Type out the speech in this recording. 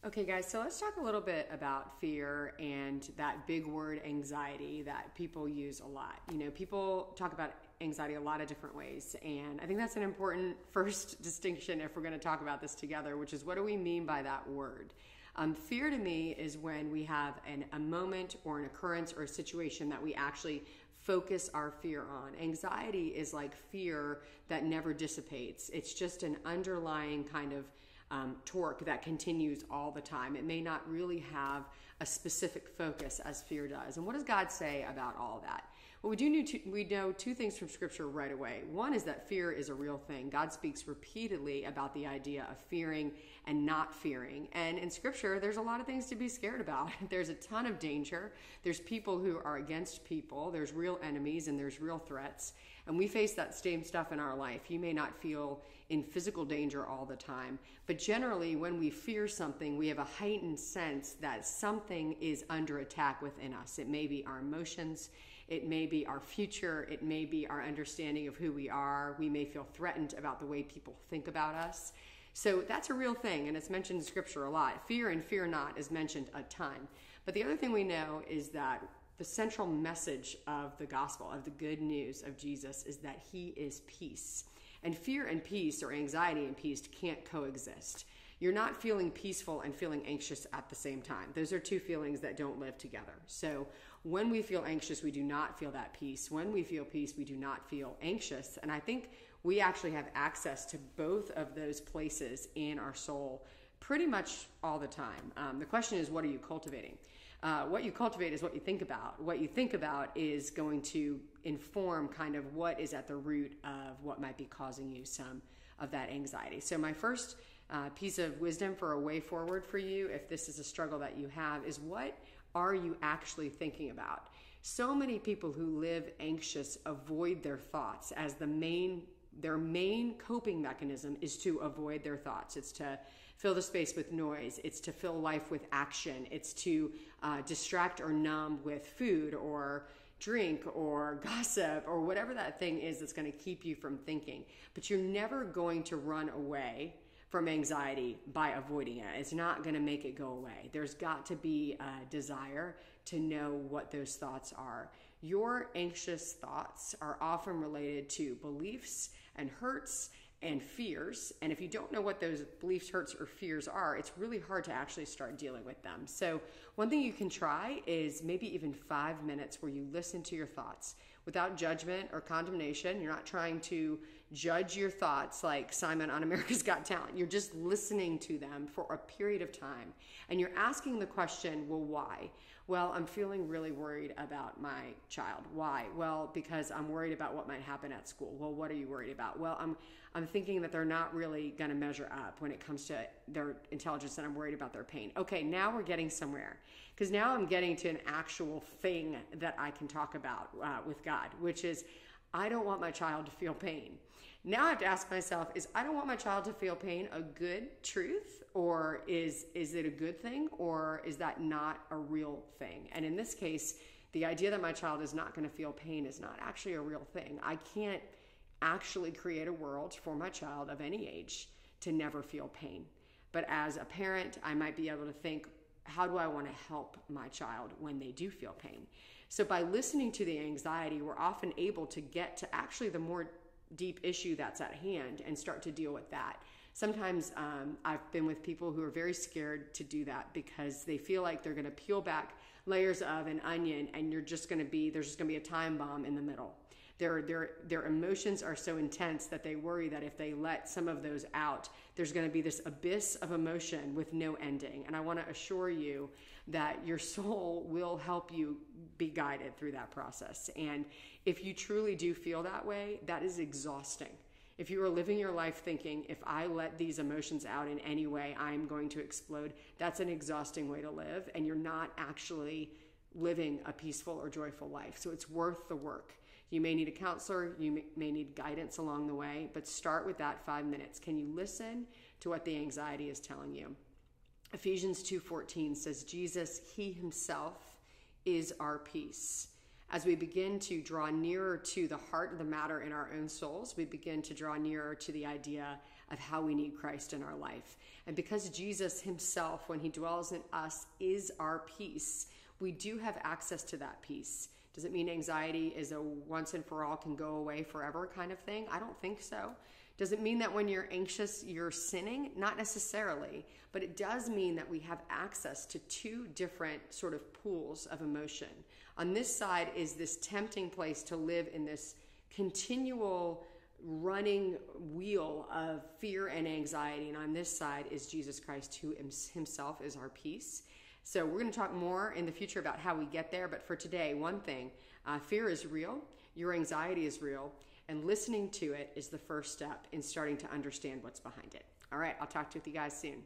Okay, guys, so let's talk a little bit about fear and that big word anxiety that people use a lot. You know, people talk about anxiety a lot of different ways, and I think that's an important first distinction if we're going to talk about this together, which is what do we mean by that word? Fear to me is when we have a moment or an occurrence or a situation that we actually focus our fear on. Anxiety is like fear that never dissipates. It's just an underlying kind of torque that continues all the time. It may not really have a specific focus as fear does. And what does God say about all of that? Well, we know two things from Scripture right away. One is that fear is a real thing. God speaks repeatedly about the idea of fearing and not fearing. And in Scripture, there's a lot of things to be scared about. There's a ton of danger. There's people who are against people. There's real enemies and there's real threats. And we face that same stuff in our life. You may not feel in physical danger all the time, but generally when we fear something, we have a heightened sense that something is under attack within us. It may be our emotions, it may be our future, it may be our understanding of who we are. We may feel threatened about the way people think about us. So that's a real thing, and it's mentioned in Scripture a lot. Fear and fear not is mentioned a ton. But the other thing we know is that the central message of the gospel, of the good news of Jesus, is that he is peace. And fear and peace, or anxiety and peace, can't coexist. You're not feeling peaceful and feeling anxious at the same time. Those are two feelings that don't live together. So when we feel anxious, we do not feel that peace. When we feel peace, we do not feel anxious. And I think we actually have access to both of those places in our soul pretty much all the time. The question is, what are you cultivating? What you cultivate is what you think about. What you think about is going to inform kind of what is at the root of what might be causing you some of that anxiety. So my first piece of wisdom for a way forward for you, if this is a struggle that you have, is what are you actually thinking about? So many people who live anxious avoid their thoughts as their main coping mechanism is to avoid their thoughts. It's to fill the space with noise. It's to fill life with action. It's to distract or numb with food or drink or gossip or whatever that thing is that's going to keep you from thinking. But you're never going to run away from anxiety by avoiding it. It's not going to make it go away. There's got to be a desire to know what those thoughts are. Your anxious thoughts are often related to beliefs and hurts and fears. And if you don't know what those beliefs, hurts, or fears are, it's really hard to actually start dealing with them. So one thing you can try is maybe even 5 minutes where you listen to your thoughts without judgment or condemnation. You're not trying to judge your thoughts like Simon on America's Got Talent. You're just listening to them for a period of time. And you're asking the question, well, why? Well, I'm feeling really worried about my child. Why? Well, because I'm worried about what might happen at school. Well, what are you worried about? Well, I'm thinking that they're not really going to measure up when it comes to their intelligence, and I'm worried about their pain. Okay, now we're getting somewhere, because now I'm getting to an actual thing that I can talk about with God, which is I don't want my child to feel pain. Now I have to ask myself, is I don't want my child to feel pain a good truth, or is it a good thing, or is that not a real thing? And in this case, the idea that my child is not going to feel pain is not actually a real thing. I can't actually create a world for my child of any age to never feel pain. But as a parent, I might be able to think, how do I want to help my child when they do feel pain? So by listening to the anxiety, we're often able to get to actually the more deep issue that's at hand and start to deal with that. Sometimes I've been with people who are very scared to do that because they feel like they're going to peel back layers of an onion and there's just going to be a time bomb in the middle. Their emotions are so intense that they worry that if they let some of those out, there's going to be this abyss of emotion with no ending. And I want to assure you that your soul will help you be guided through that process. And if you truly do feel that way, that is exhausting. If you are living your life thinking, if I let these emotions out in any way, I'm going to explode, that's an exhausting way to live, and you're not actually living a peaceful or joyful life. So it's worth the work. You may need a counselor, you may need guidance along the way, but start with that 5 minutes. Can you listen to what the anxiety is telling you? Ephesians 2:14 says, Jesus, he himself is our peace. As we begin to draw nearer to the heart of the matter in our own souls, we begin to draw nearer to the idea of how we need Christ in our life. And because Jesus himself, when he dwells in us, is our peace, we do have access to that peace. Does it mean anxiety is a once and for all, can go away forever kind of thing? I don't think so. Does it mean that when you're anxious, you're sinning? Not necessarily, but it does mean that we have access to two different sort of pools of emotion. On this side is this tempting place to live in this continual running wheel of fear and anxiety. And on this side is Jesus Christ, who himself is our peace. So we're going to talk more in the future about how we get there. But for today, one thing, fear is real. Your anxiety is real. And listening to it is the first step in starting to understand what's behind it. All right, I'll talk to you guys soon.